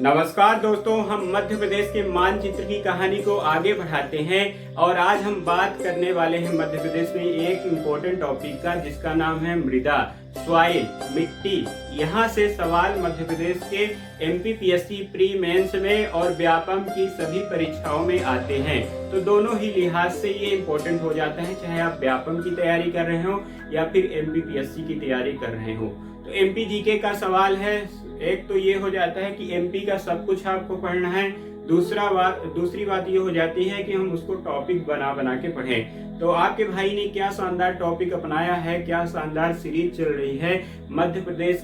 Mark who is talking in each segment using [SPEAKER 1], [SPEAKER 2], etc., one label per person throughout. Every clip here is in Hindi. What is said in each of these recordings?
[SPEAKER 1] नमस्कार दोस्तों, हम मध्य प्रदेश के मानचित्र की कहानी को आगे बढ़ाते हैं और आज हम बात करने वाले हैं मध्य प्रदेश में एक इम्पोर्टेंट टॉपिक का, जिसका नाम है मृदा, सॉइल, मिट्टी। यहाँ से सवाल मध्य प्रदेश के एमपीपीएससी प्री मेंस में और व्यापम की सभी परीक्षाओं में आते हैं। तो दोनों ही लिहाज से ये इम्पोर्टेंट हो जाता है, चाहे आप व्यापम की तैयारी कर रहे हो या फिर एमपीपीएससी की तैयारी कर रहे हो। तो एमपी जीके का सवाल है, एक तो ये हो जाता है कि एमपी का सब कुछ आपको पढ़ना है। दूसरी बात ये हो जाती है कि हम उसको टॉपिक बना बना के पढ़ें। तो आपके भाई ने क्या शानदार टॉपिक अपनाया है, क्या शानदार सीरीज चल रही है मध्य प्रदेश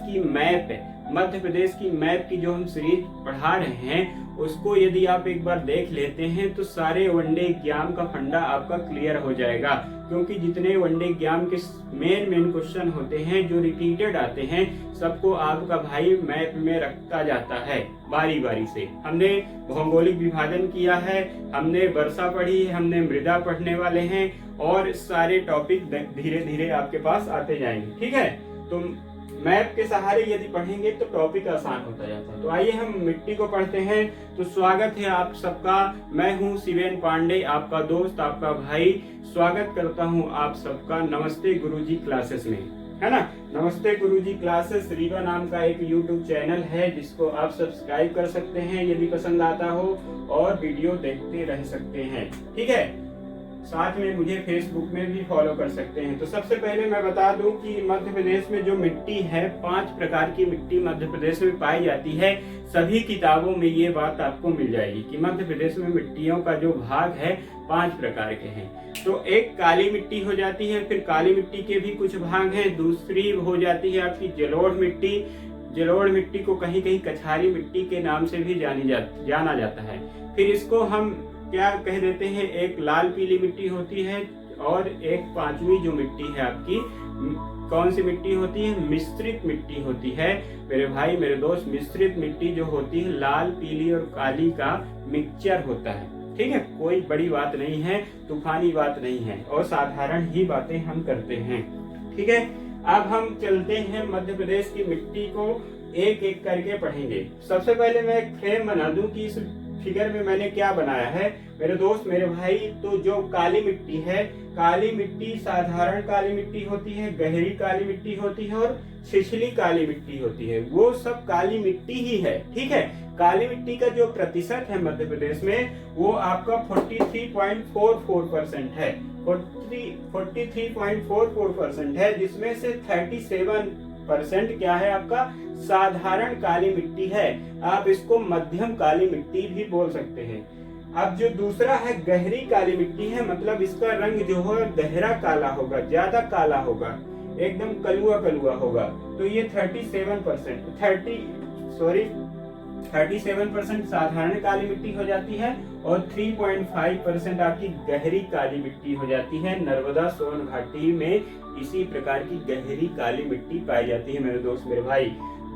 [SPEAKER 1] की मैप की जो हम सीरीज पढ़ा रहे हैं, उसको यदि आप एक बार देख लेते हैं तो सारे वनडे एग्जाम का फंडा आपका क्लियर हो जाएगा। क्योंकि जितने वनडे एग्जाम के मेन क्वेश्चन होते हैं जो रिपीटेड आते हैं, सबको आपका भाई मैप में रखता जाता है बारी बारी से। हमने भौगोलिक विभाजन किया है, हमने वर्षा पढ़ी है, हमने मृदा पढ़ने वाले हैं और सारे टॉपिक धीरे धीरे आपके पास आते जाएंगे। ठीक है, तो मैप के सहारे यदि पढ़ेंगे तो टॉपिक आसान होता जाता है। तो आइए हम मिट्टी को पढ़ते हैं। तो स्वागत है आप सबका, मैं हूं शिवेन पांडे, आपका दोस्त, आपका भाई। स्वागत करता हूं आप सबका नमस्ते गुरुजी क्लासेस में, है ना। नमस्ते गुरुजी क्लासेस रीवा नाम का एक यूट्यूब चैनल है, जिसको आप सब्सक्राइब कर सकते हैं यदि पसंद आता हो, और वीडियो देखते रह सकते हैं। ठीक है, साथ में मुझे फेसबुक में भी फॉलो कर सकते हैं। तो सबसे पहले मैं बता दूं कि मध्य प्रदेश में जो मिट्टी है, 5 प्रकार की मिट्टी मध्य प्रदेश में पाई जाती है। सभी किताबों में ये बात आपको मिल जाएगी कि मध्य प्रदेश में मिट्टियों का जो भाग है 5 प्रकार के हैं। तो एक काली मिट्टी हो जाती है, फिर काली मिट्टी के भी कुछ भाग हैं। दूसरी हो जाती है आपकी जलोढ़ मिट्टी। जलोढ़ मिट्टी को कहीं कहीं कछारी मिट्टी के नाम से भी जाना जाता है। फिर इसको हम क्या कह देते हैं, एक लाल पीली मिट्टी होती है, और एक 5वीं जो मिट्टी है आपकी, कौन सी मिट्टी होती है, मिश्रित मिट्टी होती है मेरे भाई मेरे दोस्त। मिश्रित मिट्टी जो होती है लाल पीली और काली का मिक्सचर होता है। ठीक है, कोई बड़ी बात नहीं है, तूफानी बात नहीं है, और साधारण ही बातें हम करते हैं। ठीक है, अब हम चलते हैं मध्य प्रदेश की मिट्टी को एक एक करके पढ़ेंगे। सबसे पहले मैं एक फ्रेम बना दूं कि इस फिगर में मैंने क्या बनाया है मेरे दोस्त मेरे भाई। तो जो काली मिट्टी है, काली मिट्टी साधारण काली मिट्टी होती है, गहरी काली मिट्टी होती है और छिछली काली मिट्टी होती है। वो सब काली मिट्टी ही है। ठीक है, काली मिट्टी का जो प्रतिशत है मध्य प्रदेश में, वो आपका 43.44% है। 43.44% है, जिसमें से 37% क्या है आपका साधारण काली मिट्टी है। आप इसको मध्यम काली मिट्टी भी बोल सकते हैं। अब जो दूसरा है गहरी काली मिट्टी है, मतलब इसका रंग जो है गहरा काला होगा, ज्यादा काला होगा, एकदम कलुआ कलुआ होगा। तो ये 37% साधारण काली मिट्टी हो जाती है, और 3.5% आपकी गहरी काली मिट्टी हो जाती है। नर्मदा सोन घाटी में इसी प्रकार की गहरी काली मिट्टी पाई जाती है मेरे दोस्त मेरे भाई।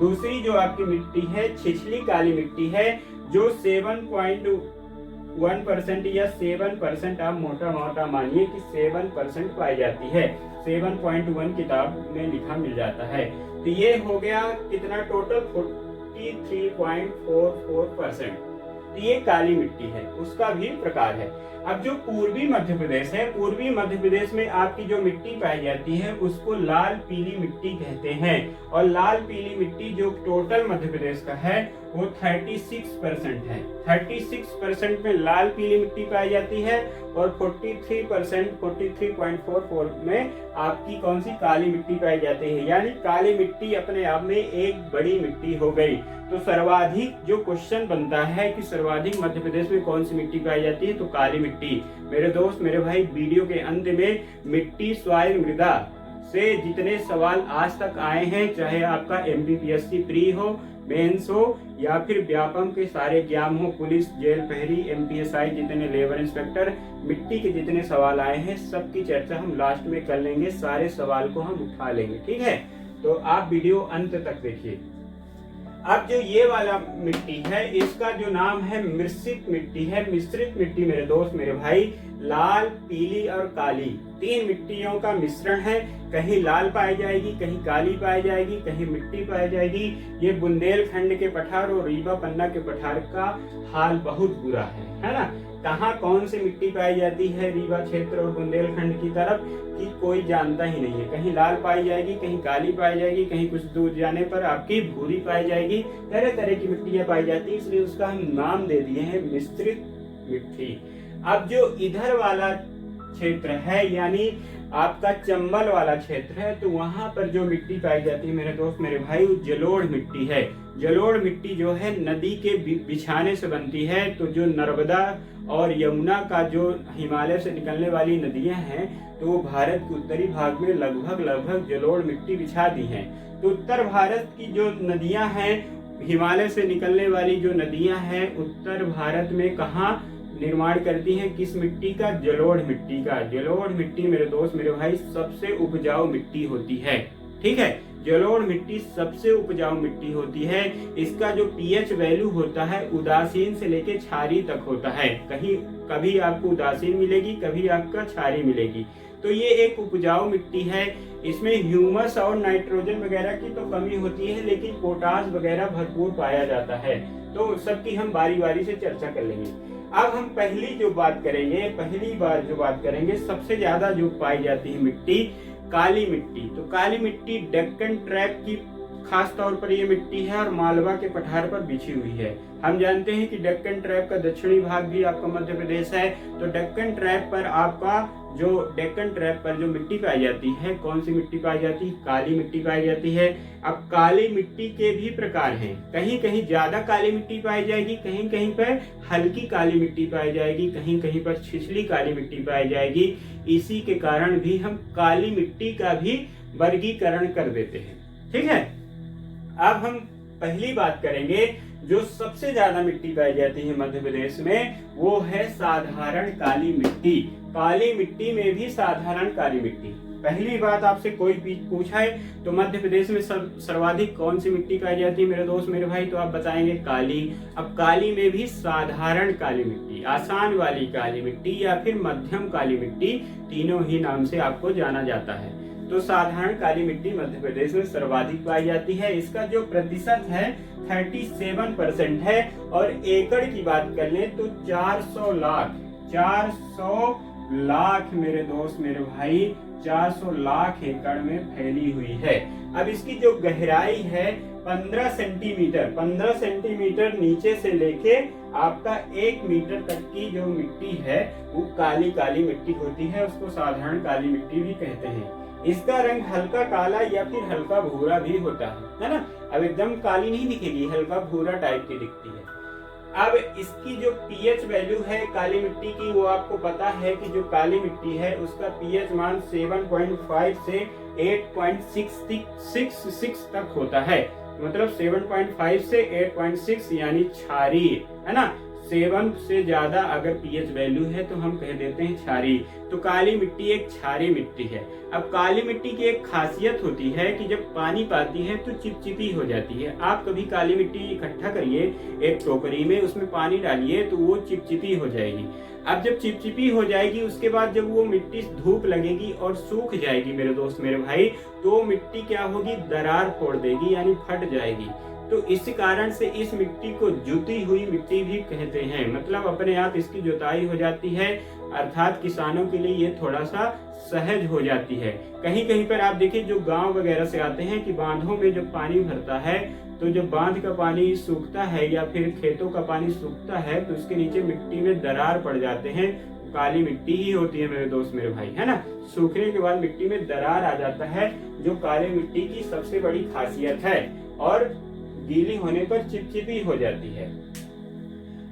[SPEAKER 1] दूसरी जो आपकी मिट्टी है छिछली काली मिट्टी है, जो 7.1% या 7% आप मोटा मानिए कि 7% पाई जाती है। 7.1 किताब में लिखा मिल जाता है। तो ये हो गया कितना टोटल, 43.44%। तो ये काली मिट्टी है, उसका भी प्रकार है। अब जो पूर्वी मध्य प्रदेश है, पूर्वी मध्य प्रदेश में आपकी जो मिट्टी पाई जाती है उसको लाल पीली मिट्टी कहते हैं। और लाल पीली मिट्टी जो टोटल मध्य प्रदेश का है वो 36% है। 36% में लाल पीली मिट्टी पाई जाती है, और 43.44 में आपकी कौन सी काली मिट्टी पाई जाती है। यानी काली मिट्टी अपने आप में एक बड़ी मिट्टी हो गई। तो सर्वाधिक जो क्वेश्चन बनता है कि सर्वाधिक मध्य प्रदेश में कौन सी मिट्टी पाई जाती है, तो काली मिट्टी। मेरे दोस्त मेरे भाई, वीडियो के अंत में मिट्टी, सॉइल, मृदा से जितने सवाल आज तक आए हैं, चाहे आपका एमपीपीएससी प्री हो, मेंस हो, या फिर व्यापम के सारे एग्जाम हो, पुलिस, जेल प्रहरी, एमपीएसआई, जितने लेबर इंस्पेक्टर, मिट्टी के जितने सवाल आए हैं, सबकी चर्चा हम लास्ट में कर लेंगे। सारे सवाल को हम उठा लेंगे। ठीक है, तो आप वीडियो अंत तक देखिए। अब जो ये वाला मिट्टी है, इसका जो नाम है मिश्रित मिट्टी है। मिश्रित मिट्टी मेरे दोस्त मेरे भाई, लाल, पीली और काली 3 मिट्टियों का मिश्रण है। कहीं लाल पाई जाएगी, कहीं काली पाई जाएगी, कहीं मिट्टी पाई जाएगी। ये बुंदेलखंड के पठार और रीवा पन्ना के पठार का हाल बहुत बुरा है ना। कहाँ कौन सी मिट्टी पाई जाती है रीवा क्षेत्र और बुंदेलखंड की तरफ कि कोई जानता ही नहीं है। कहीं लाल पाई जाएगी, कहीं काली पाई जाएगी, कहीं कुछ दूर जाने पर आपकी भूरी पाई जाएगी। तरह तरह की मिट्टियां पाई जाती है, इसलिए उसका हम नाम दे दिए हैं मिश्रित मिट्टी। अब जो इधर वाला क्षेत्र है यानी आपका चंबल वाला क्षेत्र है, तो वहां पर जो मिट्टी पाई जाती है मेरे दोस्त मेरे भाई, जलोढ़ मिट्टी है। जलोढ़ मिट्टी जो है नदी के बिछाने से बनती है। तो जो नर्मदा और यमुना का जो हिमालय से निकलने वाली नदियां हैं, तो वो भारत के उत्तरी भाग में लगभग जलोढ़ मिट्टी बिछा दी हैं। तो उत्तर भारत की जो नदियां हैं, हिमालय से निकलने वाली जो नदियां हैं, उत्तर भारत में कहाँ निर्माण करती हैं, किस मिट्टी का? जलोढ़ मिट्टी का। जलोढ़ मिट्टी मेरे दोस्त मेरे भाई सबसे उपजाऊ मिट्टी होती है। ठीक है, जलोढ़ मिट्टी सबसे उपजाऊ मिट्टी होती है। इसका जो पीएच वैल्यू होता है उदासीन से लेके क्षारीय तक होता है। कभी आपको उदासीन मिलेगी, कभी आपका क्षारीय मिलेगी। तो ये एक उपजाऊ मिट्टी है। इसमें ह्यूमस और नाइट्रोजन वगैरह की तो कमी होती है, लेकिन पोटास वगैरह भरपूर पाया जाता है। तो सबकी हम बारी बारी से चर्चा कर लेंगे। अब हम पहली जो बात करेंगे सबसे ज्यादा जो पाई जाती है मिट्टी, काली मिट्टी। तो काली मिट्टी डेक्कन ट्रैप की खास तौर पर ये मिट्टी है और मालवा के पठार पर बिछी हुई है। हम जानते हैं कि डेक्कन ट्रैप का दक्षिणी भाग भी आपका मध्य प्रदेश है। तो डेक्कन ट्रैप पर जो मिट्टी पाई जाती है, कौन सी मिट्टी पाई जाती है? काली मिट्टी पाई जाती है। अब काली मिट्टी के भी प्रकार हैं। कहीं कहीं ज्यादा काली मिट्टी पाई जाएगी, कहीं कहीं पर हल्की काली मिट्टी पाई जाएगी, कहीं कहीं पर छिछली काली मिट्टी पाई जाएगी। इसी के कारण भी हम काली मिट्टी का भी वर्गीकरण कर देते हैं। ठीक है, अब हम पहली बात करेंगे जो सबसे ज्यादा मिट्टी पाई जाती है मध्य प्रदेश में, वो है साधारण काली मिट्टी। काली मिट्टी में भी साधारण काली मिट्टी। पहली बात आपसे कोई पूछा है तो मध्य प्रदेश में सर्वाधिक कौन सी मिट्टी पाई जाती है मेरे दोस्त मेरे भाई, तो आप बताएंगे काली। अब काली में भी साधारण काली मिट्टी, आसान वाली काली मिट्टी या फिर मध्यम काली मिट्टी, तीनों ही नाम से आपको जाना जाता है। तो साधारण काली मिट्टी मध्य प्रदेश में सर्वाधिक पाई जाती है। इसका जो प्रतिशत है 37% है। और एकड़ की बात कर लें तो 400 लाख मेरे दोस्त मेरे भाई 400 लाख एकड़ में फैली हुई है। अब इसकी जो गहराई है 15 सेंटीमीटर नीचे से लेके आपका 1 मीटर तक की जो मिट्टी है वो काली मिट्टी होती है। उसको साधारण काली मिट्टी भी कहते हैं। इसका रंग हल्का काला या फिर हल्का भूरा भी होता है ना। अब एकदम काली नहीं दिखेगी, हल्का भूरा टाइप की दिखती है। अब इसकी जो पीएच वैल्यू है काली मिट्टी की, वो आपको पता है कि जो काली मिट्टी है उसका पीएच मान 7.5 से 8.66 तक होता है। मतलब 7.5 से 8.6 यानी क्षारीय है ना। 7 से ज्यादा अगर पीएच वैल्यू है तो हम कह देते हैं क्षारीय। तो काली मिट्टी एक क्षारीय मिट्टी है। अब काली मिट्टी की एक खासियत होती है कि जब पानी पाती है तो चिपचिपी हो जाती है। आप कभी काली मिट्टी इकट्ठा करिए एक टोकरी में, उसमें पानी डालिए तो वो चिपचिपी हो जाएगी। अब जब चिपचिपी हो जाएगी उसके बाद जब वो मिट्टी धूप लगेगी और सूख जाएगी मेरे दोस्त मेरे भाई, तो मिट्टी क्या होगी? दरार फोड़ देगी यानी फट जाएगी। तो इस कारण से इस मिट्टी को जुती हुई मिट्टी भी कहते हैं। मतलब अपने आप इसकी जुताई हो जाती है, अर्थात किसानों के लिए ये थोड़ा सा सहज हो जाती है। कहीं कहीं पर आप देखिए जो गांव वगैरह से आते हैं कि बांधों में जब पानी भरता है तो जब बांध का पानी सूखता है या फिर खेतों का पानी सूखता है तो उसके नीचे मिट्टी में दरार पड़ जाते हैं। काली मिट्टी ही होती है मेरे दोस्त मेरे भाई, है ना। सूखने के बाद मिट्टी में दरार आ जाता है, जो काली मिट्टी की सबसे बड़ी खासियत है। और गीली होने पर चिपचिपी हो जाती है।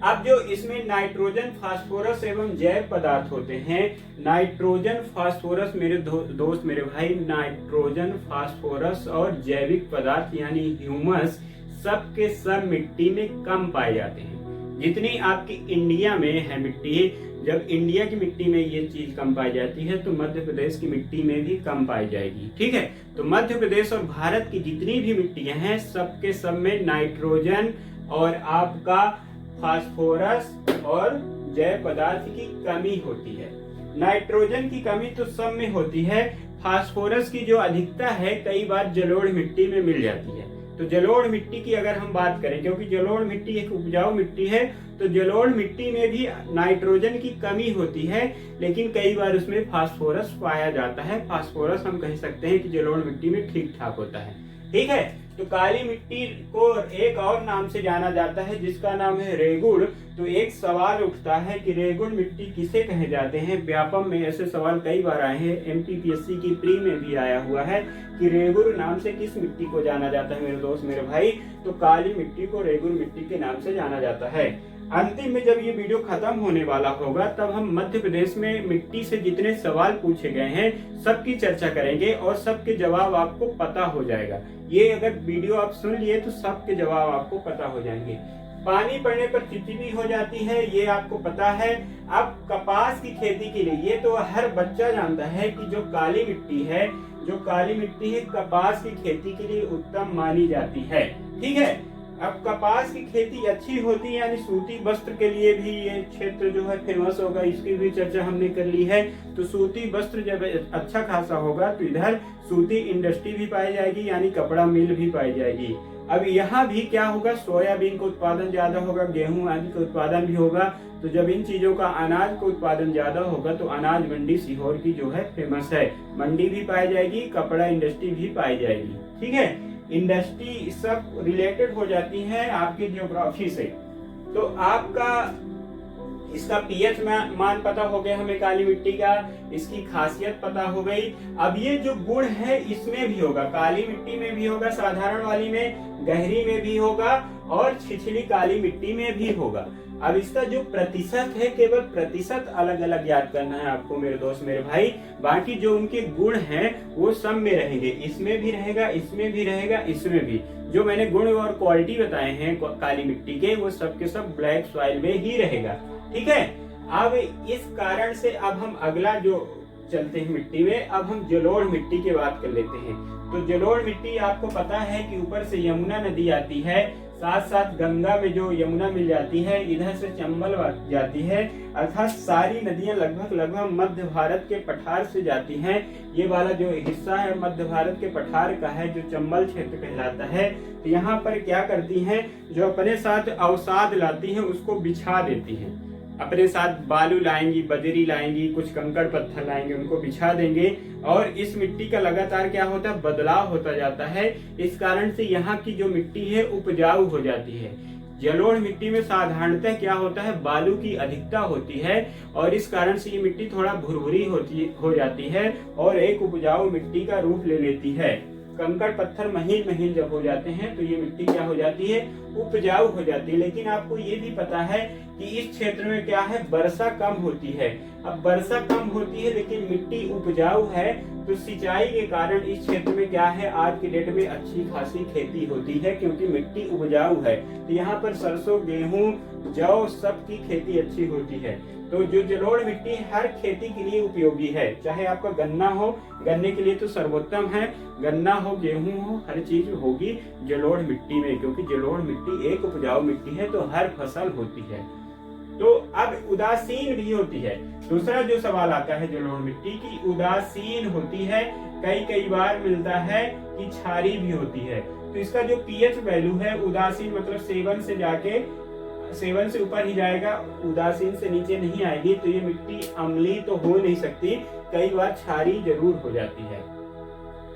[SPEAKER 1] अब जो इसमें नाइट्रोजन, फास्फोरस एवं जैव पदार्थ होते हैं, नाइट्रोजन, फास्फोरस मेरे दोस्त मेरे भाई, नाइट्रोजन, फास्फोरस और जैविक पदार्थ यानी ह्यूमस सब के सब मिट्टी में कम पाए जाते हैं। जितनी आपकी इंडिया में है मिट्टी, जब इंडिया की मिट्टी में ये चीज कम पाई जाती है तो मध्य प्रदेश की मिट्टी में भी कम पाई जाएगी। ठीक है, तो मध्य प्रदेश और भारत की जितनी भी मिट्टियां हैं सबके सब में नाइट्रोजन और आपका फास्फोरस और जैव पदार्थ की कमी होती है। नाइट्रोजन की कमी तो सब में होती है, फास्फोरस की जो अधिकता है कई बार जलोढ़ मिट्टी में मिल जाती है। तो जलोढ़ मिट्टी की अगर हम बात करें, क्योंकि जलोढ़ मिट्टी एक उपजाऊ मिट्टी है, तो जलोढ़ मिट्टी में भी नाइट्रोजन की कमी होती है, लेकिन कई बार उसमें फास्फोरस पाया जाता है। फास्फोरस हम कह सकते हैं कि जलोढ़ मिट्टी में ठीक ठाक होता है। ठीक है, तो काली मिट्टी को एक और नाम से जाना जाता है जिसका नाम है रेगुड़। तो एक सवाल उठता है कि रेगुड़ मिट्टी किसे कहे जाते हैं। व्यापम में ऐसे सवाल कई बार आए हैं, एमपीपीएससी की प्री में भी आया हुआ है कि रेगुड़ नाम से किस मिट्टी को जाना जाता है मेरे दोस्त मेरे भाई। तो काली मिट्टी को रेगुड़ मिट्टी के नाम से जाना जाता है। अंतिम में जब ये वीडियो खत्म होने वाला होगा तब हम मध्य प्रदेश में मिट्टी से जितने सवाल पूछे गए हैं सबकी चर्चा करेंगे और सबके जवाब आपको पता हो जाएगा। ये अगर वीडियो आप सुन लिए तो सबके जवाब आपको पता हो जाएंगे। पानी पड़ने पर चिपचिपी हो जाती है, ये आपको पता है। अब कपास की खेती के लिए ये तो हर बच्चा जानता है कि जो काली मिट्टी है कपास की खेती के लिए उत्तम मानी जाती है। ठीक है, अब कपास की खेती अच्छी होती है यानी सूती वस्त्र के लिए भी ये क्षेत्र जो है फेमस होगा, इसकी भी चर्चा हमने कर ली है। तो सूती वस्त्र जब अच्छा खासा होगा तो इधर सूती इंडस्ट्री भी पाई जाएगी यानी कपड़ा मिल भी पाई जाएगी। अब यहाँ भी क्या होगा, सोयाबीन का उत्पादन ज्यादा होगा, गेहूं आदि का उत्पादन भी होगा। तो जब इन चीजों का अनाज का उत्पादन ज्यादा होगा तो अनाज मंडी सीहोर की जो है फेमस है, मंडी भी पाई जाएगी, कपड़ा इंडस्ट्री भी पाई जाएगी। ठीक है, इंडस्ट्री सब रिलेटेड हो जाती है आपके ज्योग्राफी से। तो आपका इसका पीएच मान पता हो गया हमें काली मिट्टी का, इसकी खासियत पता हो गई। अब ये जो गुण है इसमें भी होगा, काली मिट्टी में भी होगा, साधारण वाली में, गहरी में भी होगा और छिछली काली मिट्टी में भी होगा। अब इसका जो प्रतिशत है, केवल प्रतिशत अलग अलग याद करना है आपको मेरे दोस्त मेरे भाई। बाकी जो उनके गुण हैं वो सब में रहेंगे, इसमें भी रहेगा, इसमें भी रहेगा, इसमें भी। जो मैंने गुण और क्वालिटी बताए हैं काली मिट्टी के, वो सब के सब ब्लैक सॉइल में ही रहेगा। ठीक है, अब इस कारण से अब हम अगला जो चलते हैं मिट्टी में, अब हम जलोढ़ मिट्टी की बात कर लेते हैं। तो जलोढ़ मिट्टी आपको पता है कि ऊपर से यमुना नदी आती है, साथ साथ गंगा में जो यमुना मिल जाती है, इधर से चंबल जाती है, अर्थात सारी नदियां लगभग मध्य भारत के पठार से जाती हैं। ये वाला जो हिस्सा है मध्य भारत के पठार का है, जो चंबल क्षेत्र कहलाता है। तो यहाँ पर क्या करती हैं, जो अपने साथ अवसाद लाती हैं उसको बिछा देती हैं, अपने साथ बालू लाएंगी, बजरी लाएंगी, कुछ कंकड़ पत्थर लाएंगे, उनको बिछा देंगे और इस मिट्टी का लगातार क्या होता है, बदलाव होता जाता है। इस कारण से यहाँ की जो मिट्टी है उपजाऊ हो जाती है। जलोढ़ मिट्टी में साधारणतः क्या होता है, बालू की अधिकता होती है और इस कारण से ये मिट्टी थोड़ा भुरभुरी हो जाती है और एक उपजाऊ मिट्टी का रूप ले लेती है। कंकड़ पत्थर महीन महीन जब हो जाते हैं तो ये मिट्टी क्या हो जाती है, उपजाऊ हो जाती है। लेकिन आपको ये भी पता है कि इस क्षेत्र में क्या है, वर्षा कम होती है। अब वर्षा कम होती है लेकिन मिट्टी उपजाऊ है, तो सिंचाई के कारण इस क्षेत्र में क्या है, आज की डेट में अच्छी खासी खेती होती है क्योंकि मिट्टी उपजाऊ है। तो यहाँ पर सरसों, गेहूं, जौ सब की खेती अच्छी होती है। तो जो जलोढ़ मिट्टी हर खेती के लिए उपयोगी है, चाहे आपका गन्ना हो, गन्ने के लिए तो सर्वोत्तम है, गन्ना हो, गेहूं हो, हर चीज होगी जलोढ़ मिट्टी में, क्योंकि जलोढ़ मिट्टी एक उपजाऊ मिट्टी है तो हर फसल होती है। तो अब उदासीन भी होती है। दूसरा जो सवाल आता है जलोढ़ मिट्टी की, उदासीन होती है, कई बार मिलता है कि क्षारी भी होती है। तो इसका जो पीएच वैल्यू है, उदासीन मतलब 7 से ऊपर ही जाएगा, उदासीन से नीचे नहीं आएगी। तो ये मिट्टी अम्लीय तो हो नहीं सकती, कई बार क्षारी जरूर हो जाती है।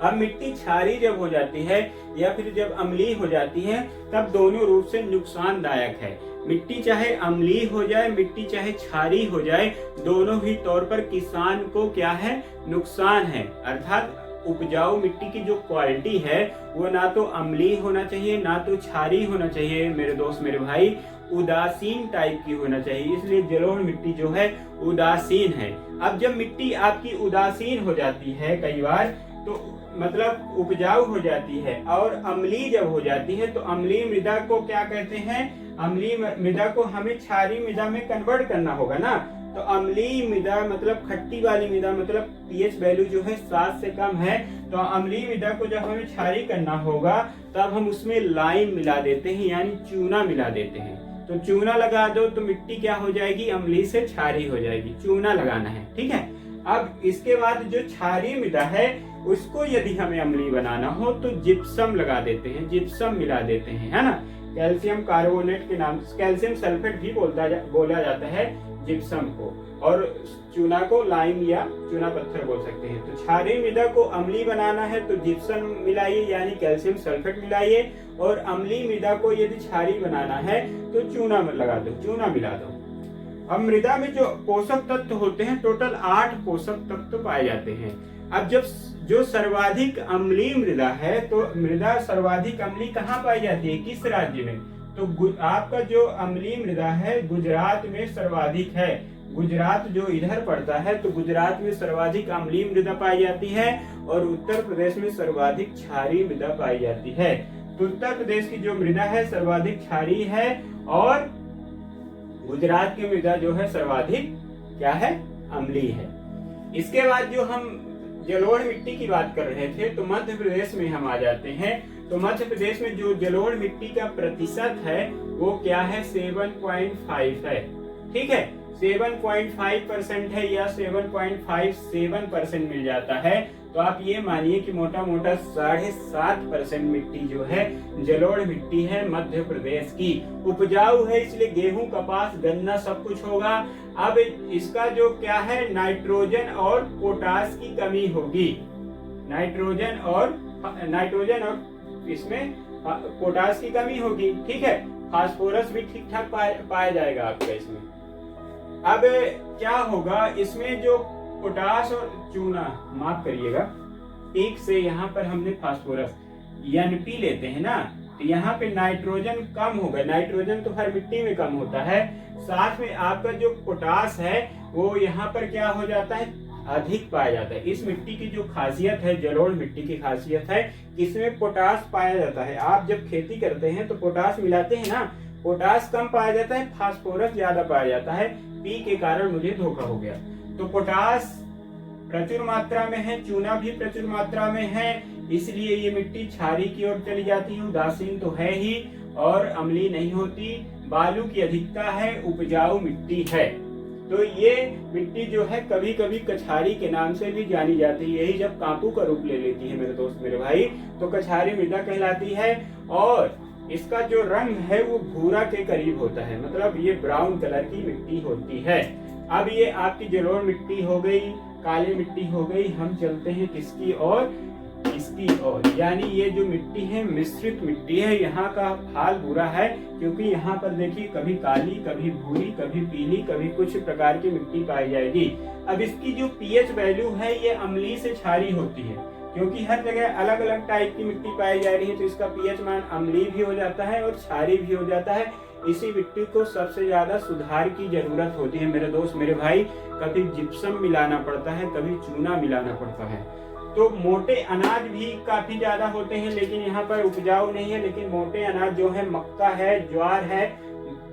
[SPEAKER 1] अब मिट्टी क्षारी जब हो जाती है या फिर जब अम्लीय हो जाती है तब दोनों रूप से नुकसानदायक है। मिट्टी चाहे अम्लीय हो जाए, मिट्टी चाहे क्षारी हो जाए, दोनों ही तौर पर किसान को क्या है, नुकसान है। अर्थात उपजाऊ मिट्टी की जो क्वालिटी है वो ना तो अम्लीय होना चाहिए ना तो क्षारी होना चाहिए मेरे दोस्त मेरे भाई, उदासीन टाइप की होना चाहिए। इसलिए जलोढ़ मिट्टी जो है उदासीन है। अब जब मिट्टी आपकी उदासीन हो जाती है कई बार, तो मतलब उपजाऊ हो जाती है और अम्लीय जब हो जाती है, तो अम्लीय मृदा को क्या कहते हैं, अम्लीय मृदा को हमें क्षारीय मृदा में कन्वर्ट करना होगा ना। तो अम्लीय मृदा मतलब खट्टी वाली मृदा, मतलब पीएच वैल्यू जो है 7 से कम है, तो अम्लीय मृदा को जब हमें क्षारीय करना होगा तब हम उसमें लाइम मिला देते हैं यानी चूना मिला देते हैं। तो चूना लगा दो तो मिट्टी क्या हो जाएगी, अम्लीय से क्षारीय हो जाएगी। चूना लगाना है, ठीक है। अब इसके बाद जो क्षारीय मृदा है उसको यदि हमें अम्लीय बनाना हो तो जिप्सम लगा देते हैं, जिप्सम मिला देते हैं, है ना। कैल्शियम कार्बोनेट के नाम, कैल्शियम सल्फेट भी बोला जाता है जिप्सम को, और चूना को लाइम या चूना पत्थर बोल सकते हैं। तो क्षारीय मृदा को अम्लीय बनाना है तो जिप्सम मिलाइए यानी कैल्शियम सल्फेट मिलाइए, और अम्लीय मृदा को यदि क्षारीय बनाना है तो चूना लगा दो, चूना मिला दो। अब मृदा में जो पोषक तत्व होते हैं टोटल 8 पोषक तत्व पाए जाते हैं। अब जब जो सर्वाधिक अम्लीय मृदा है तो मृदा सर्वाधिक अम्लीय कहाँ पाई जाती है, किस राज्य में, तो आपका जो अम्लीय मृदा है गुजरात में सर्वाधिक है। गुजरात जो इधर पड़ता है तो गुजरात में सर्वाधिक अम्लीय मृदा पाई जाती है, और उत्तर प्रदेश में सर्वाधिक क्षारीय मृदा पाई जाती है। तो उत्तर प्रदेश की जो मृदा है सर्वाधिक क्षारीय है, और गुजरात की मृदा जो है सर्वाधिक क्या है, अम्लीय है। इसके बाद जो हम जलोढ़ मिट्टी की बात कर रहे थे तो मध्य प्रदेश में हम आ जाते हैं। तो मध्य प्रदेश में जो जलोढ़ मिट्टी का प्रतिशत है वो क्या है, 7.5 है, ठीक है। 7.5% है या 7.57% मिल जाता है। तो आप ये मानिए कि मोटा मोटा 7.5% मिट्टी जो है जलोढ़ मिट्टी है मध्य प्रदेश की। उपजाऊ है इसलिए गेहूं, कपास, गन्ना सब कुछ होगा। अब इसका जो क्या है, नाइट्रोजन और पोटास की कमी होगी। नाइट्रोजन और इसमें पोटास की कमी होगी, ठीक है। फास्फोरस भी ठीक ठाक पाया जाएगा आपका इसमें। अब क्या होगा, इसमें जो पोटास और चूना, माफ करिएगा, एक से यहाँ पर हमने फास्फोरस NP लेते हैं ना, तो यहाँ पे नाइट्रोजन कम होगा। नाइट्रोजन तो हर मिट्टी में कम होता है, साथ में आपका जो पोटास है वो यहाँ पर क्या हो जाता है, अधिक पाया जाता है। इस मिट्टी की जो खासियत है, जलोढ़ मिट्टी की खासियत है, इसमें पोटास पाया जाता है। आप जब खेती करते हैं तो पोटास मिलाते हैं ना, पोटास कम पाया जाता है, फास्फोरस ज्यादा पाया जाता है। पी के कारण मुझे धोखा हो गया। तो पोटास प्रचुर मात्रा में है, चूना भी प्रचुर मात्रा में है, इसलिए ये मिट्टी क्षारीय की ओर चली जाती है। उदासीन तो है ही और अम्लीय नहीं होती। बालू की अधिकता है, उपजाऊ मिट्टी है। तो ये मिट्टी जो है कभी कभी कछारी के नाम से भी जानी जाती है। यही जब कांपू का रूप ले लेती है मेरे दोस्त मेरे भाई तो कछारी मृदा कहलाती है। और इसका जो रंग है वो भूरा के करीब होता है, मतलब ये ब्राउन कलर की मिट्टी होती है। अब ये आपकी जलोढ़ मिट्टी हो गई, काली मिट्टी हो गई। हम चलते हैं किसकी और, इसकी ओर, यानी ये जो मिट्टी है मिश्रित मिट्टी है। यहाँ का हाल बुरा है क्योंकि यहाँ पर देखिए कभी काली, कभी भूरी, कभी पीली, कभी कुछ प्रकार की मिट्टी पाई जाएगी। अब इसकी जो पीएच वैल्यू है ये अम्लीय से क्षारीय होती है, क्योंकि हर जगह अलग अलग टाइप की मिट्टी पाई जा रही है, तो इसका पीएच मान अम्लीय भी हो जाता है और क्षारीय भी हो जाता है। इसी मिट्टी को सबसे ज्यादा सुधार की जरूरत होती है मेरे दोस्त मेरे भाई। कभी जिप्सम मिलाना पड़ता है, कभी चूना मिलाना पड़ता है। तो मोटे अनाज भी काफी ज्यादा होते हैं, लेकिन यहाँ पर उपजाऊ नहीं है। लेकिन मोटे अनाज जो है मक्का है, ज्वार है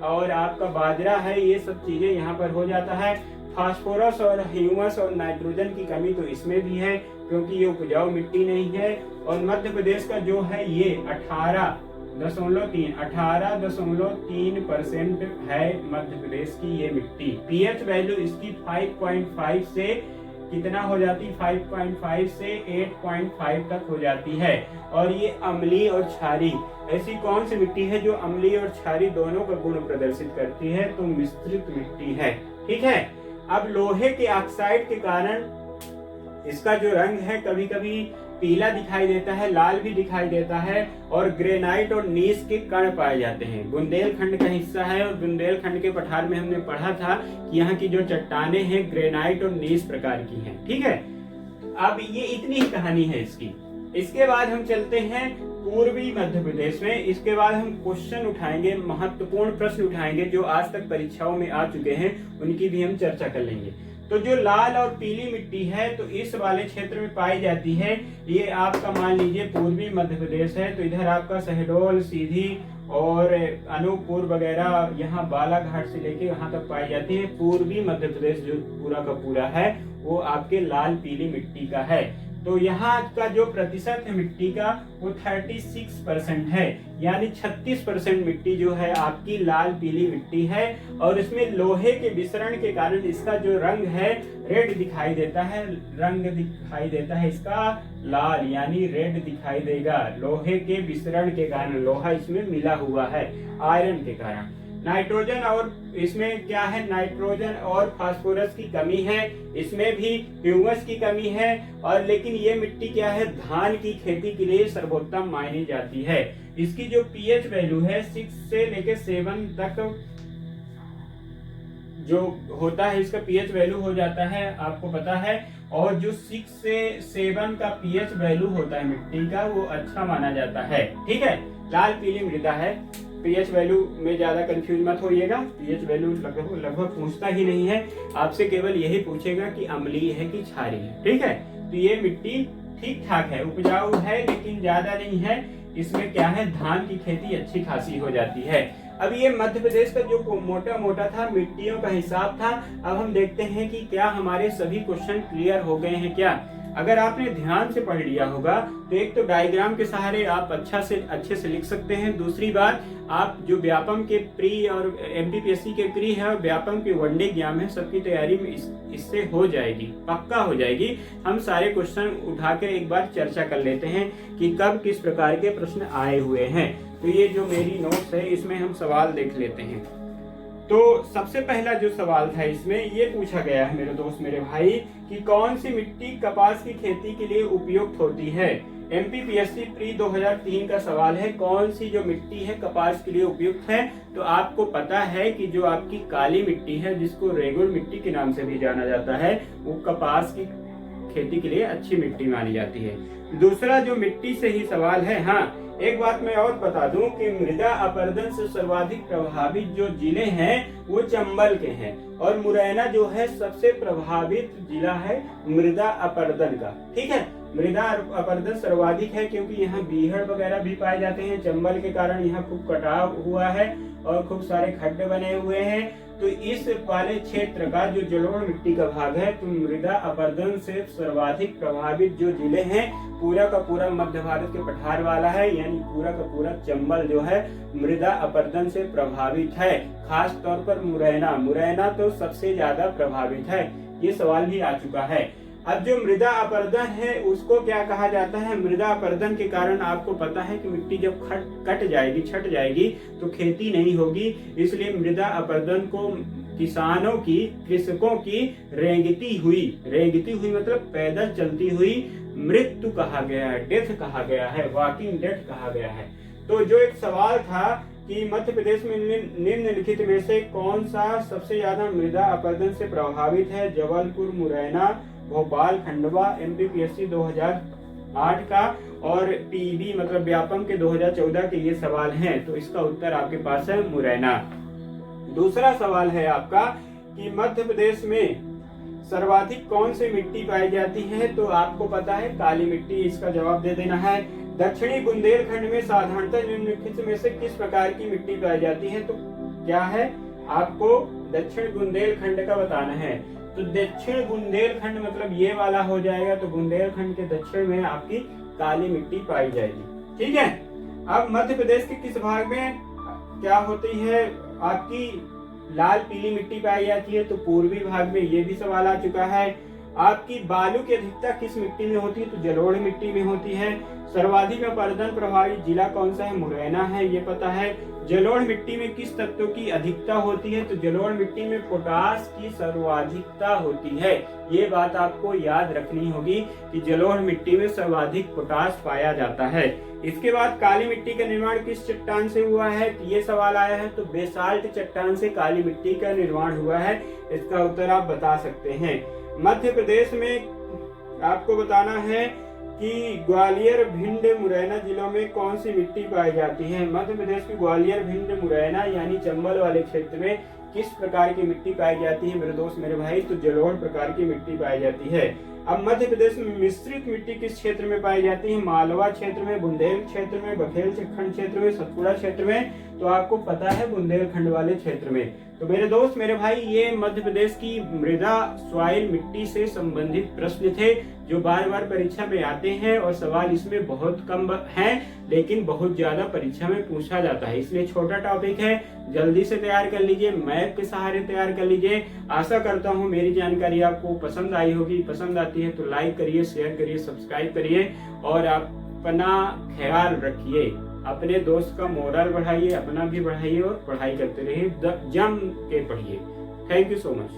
[SPEAKER 1] और आपका बाजरा है, ये सब चीजें यहाँ पर हो जाता है। फास्फोरस और ह्यूमस और नाइट्रोजन की कमी तो इसमें भी है क्योंकि ये उपजाऊ मिट्टी नहीं है। और मध्य प्रदेश का जो है ये 18.3% है मध्य प्रदेश की ये मिट्टी। पीएच वैल्यू इसकी 5.5 से कितना हो जाती है, 5.5 से 8.5 तक हो जाती है। और ये अम्लीय और क्षारीय, ऐसी कौन सी मिट्टी है जो अम्लीय और क्षारीय दोनों का गुण प्रदर्शित करती है, तो मिश्रित मिट्टी है, ठीक है। अब लोहे के ऑक्साइड के कारण इसका जो रंग है कभी कभी पीला दिखाई देता है, लाल भी दिखाई देता है। और ग्रेनाइट और नीस के कण पाए जाते हैं। बुंदेलखंड का हिस्सा है और बुंदेलखंड के पठार में हमने पढ़ा था कि यहाँ की जो चट्टानें हैं ग्रेनाइट और नीस प्रकार की हैं, ठीक है। अब ये इतनी ही कहानी है इसकी। इसके बाद हम चलते हैं पूर्वी मध्य प्रदेश में। इसके बाद हम क्वेश्चन उठाएंगे, महत्वपूर्ण प्रश्न उठाएंगे जो आज तक परीक्षाओं में आ चुके हैं, उनकी भी हम चर्चा कर लेंगे। तो जो लाल और पीली मिट्टी है तो इस वाले क्षेत्र में पाई जाती है। ये आपका मान लीजिए पूर्वी मध्य प्रदेश है, तो इधर आपका शहडोल, सीधी और अनूपपुर वगैरह, यहाँ बालाघाट से लेके यहाँ तक पाई जाती है। पूर्वी मध्य प्रदेश जो पूरा का पूरा है वो आपके लाल पीली मिट्टी का है। तो यहाँ का जो प्रतिशत है मिट्टी का वो 36% है, यानी 36% मिट्टी जो है आपकी लाल पीली मिट्टी है। और इसमें लोहे के विसरण के कारण इसका जो रंग है रेड दिखाई देता है, रंग दिखाई देता है इसका लाल, यानी रेड दिखाई देगा। लोहे के विसरण के कारण, लोहा इसमें मिला हुआ है आयरन के कारण। नाइट्रोजन और इसमें क्या है, नाइट्रोजन और फास्फोरस की कमी है, इसमें भी ह्यूमस की कमी है। और लेकिन ये मिट्टी क्या है, धान की खेती के लिए सर्वोत्तम मानी जाती है। इसकी जो पीएच वैल्यू है 6 से लेकर 7 तक जो होता है, इसका पीएच वैल्यू हो जाता है, आपको पता है। और जो 6 से 7 का पीएच वैल्यू होता है मिट्टी का, वो अच्छा माना जाता है। ठीक है, लाल पीली मृदा है। पीएच वैल्यू में ज्यादा कंफ्यूज मत होइएगा, पीएच वैल्यू लगभग पूछता ही नहीं है, आपसे केवल यही पूछेगा कि अम्लीय है कि क्षारीय है। ठीक है, तो ये मिट्टी ठीक ठाक है, उपजाऊ है लेकिन ज्यादा नहीं है। इसमें क्या है, धान की खेती अच्छी खासी हो जाती है। अब ये मध्य प्रदेश का जो मोटा मोटा था मिट्टियों का हिसाब था। अब हम देखते हैं कि क्या हमारे सभी क्वेश्चन क्लियर हो गए हैं क्या। अगर आपने ध्यान से पढ़ लिया होगा तो एक तो डायग्राम के सहारे आप अच्छे से लिख सकते हैं। दूसरी बात, आप जो व्यापम के प्री और एमपीपीएससी के प्री है और व्यापम के वनडे एग्जाम है, सबकी तैयारी में इससे हो जाएगी, पक्का हो जाएगी। हम सारे क्वेश्चन उठाकर एक बार चर्चा कर लेते हैं कि कब किस प्रकार के प्रश्न आए हुए हैं। तो ये जो मेरी नोट्स है इसमें हम सवाल देख लेते हैं। तो सबसे पहला जो सवाल था इसमें ये पूछा गया है मेरे दोस्त मेरे भाई कि कौन सी मिट्टी कपास की खेती के लिए उपयुक्त होती है। एमपीपीएससी प्री 2003 का सवाल है, कौन सी जो मिट्टी है कपास के लिए उपयुक्त है। तो आपको पता है कि जो आपकी काली मिट्टी है, जिसको रेगुल मिट्टी के नाम से भी जाना जाता है, वो कपास की खेती के लिए अच्छी मिट्टी मानी जाती है। दूसरा जो मिट्टी से ही सवाल है, हाँ एक बात मैं और बता दूं कि मृदा अपरदन से सर्वाधिक प्रभावित जो जिले हैं वो चंबल के हैं, और मुरैना जो है सबसे प्रभावित जिला है मृदा अपरदन का। ठीक है, मृदा अपरदन सर्वाधिक है क्योंकि यहाँ बीहड़ वगैरह भी पाए जाते हैं। चंबल के कारण यहाँ खूब कटाव हुआ है और खूब सारे खड्डे बने हुए हैं। तो इस वाले क्षेत्र का जो जलोढ़ मिट्टी का भाग है, तो मृदा अपरदन से सर्वाधिक प्रभावित जो जिले हैं, पूरा का पूरा मध्य भारत के पठार वाला है, यानी पूरा का पूरा चंबल जो है मृदा अपरदन से प्रभावित है। खास तौर पर मुरैना तो सबसे ज्यादा प्रभावित है। ये सवाल भी आ चुका है। अब जो मृदा अपरदन है उसको क्या कहा जाता है। मृदा अपरदन के कारण आपको पता है कि मिट्टी जब छट जाएगी तो खेती नहीं होगी। इसलिए मृदा अपरदन को कृषकों की रेंगती हुई मतलब पैदल चलती हुई मृत्यु कहा गया है, डेथ कहा गया है, वॉकिंग डेथ कहा गया है। तो जो एक सवाल था कि मध्य प्रदेश में निम्नलिखित में से कौन सा सबसे ज्यादा मृदा अपरदन से प्रभावित है। जबलपुर, मुरैना, भोपाल, खंडवा, एमपीपीएससी 2008 का और पीबी मतलब व्यापम के 2014 के ये सवाल हैं। तो इसका उत्तर आपके पास है मुरैना। दूसरा सवाल है आपका कि मध्य प्रदेश में सर्वाधिक कौन सी मिट्टी पाई जाती है। तो आपको पता है काली मिट्टी, इसका जवाब दे देना है। दक्षिणी बुंदेलखंड में साधारणतः निम्नलिखित में से किस प्रकार की मिट्टी पाई जाती है। तो क्या है, आपको दक्षिण बुंदेलखंड का बताना है। तो दक्षिण बुंदेलखंड मतलब ये वाला हो जाएगा। तो बुंदेलखंड के दक्षिण में आपकी काली मिट्टी पाई जाएगी। ठीक है, अब मध्य प्रदेश के किस भाग में क्या होती है आपकी लाल पीली मिट्टी पाई जाती है। तो पूर्वी भाग में ये भी सवाल आ चुका है। आपकी बालू की अधिकता किस मिट्टी में होती है। तो जलोढ़ मिट्टी में होती है। सर्वाधिक अपरदन प्रभावित जिला कौन सा है, मुरैना है, ये पता है। जलोढ़ मिट्टी में किस तत्व की अधिकता होती है। तो जलोढ़ मिट्टी में पोटास की सर्वाधिकता होती है। ये बात आपको याद रखनी होगी कि जलोढ़ मिट्टी में सर्वाधिक पोटास पाया जाता है। इसके बाद काली मिट्टी का निर्माण किस चट्टान से हुआ है। तो ये सवाल आया है। तो बेसाल्ट चट्टान से काली मिट्टी का निर्माण हुआ है। इसका उत्तर आप बता सकते हैं। मध्य प्रदेश में आपको बताना है कि ग्वालियर, भिंड, मुरैना जिलों में कौन सी मिट्टी पाई जाती है। मध्य प्रदेश की ग्वालियर, भिंड, मुरैना यानी चंबल वाले क्षेत्र में किस प्रकार की मिट्टी पाई जाती है मेरे दोस्त मेरे भाई। तो जलोढ़ प्रकार की मिट्टी पाई जाती है। अब मध्य प्रदेश में मिश्रित मिट्टी किस क्षेत्र में पाई जाती है? मालवा क्षेत्र में, बुंदेल क्षेत्र में, बघेलखंड क्षेत्र में, सतपुड़ा क्षेत्र में। तो आपको पता है बुंदेलखंड वाले क्षेत्र में। तो मेरे दोस्त मेरे भाई, ये मध्य प्रदेश की मृदा सॉइल मिट्टी से संबंधित प्रश्न थे जो बार बार परीक्षा में आते हैं और सवाल इसमें बहुत कम हैं लेकिन बहुत ज्यादा परीक्षा में पूछा जाता है। इसलिए छोटा टॉपिक है, जल्दी से तैयार कर लीजिए, मैप के सहारे तैयार कर लीजिए। आशा करता हूँ मेरी जानकारी आपको पसंद आई होगी। पसंद आती है तो लाइक करिए, शेयर करिए, सब्सक्राइब करिए और अपना ख्याल रखिए। अपने दोस्त का मोरल बढ़ाइए, अपना भी बढ़ाइए और पढ़ाई करते रहिए, जम के पढ़िए। Thank you so much.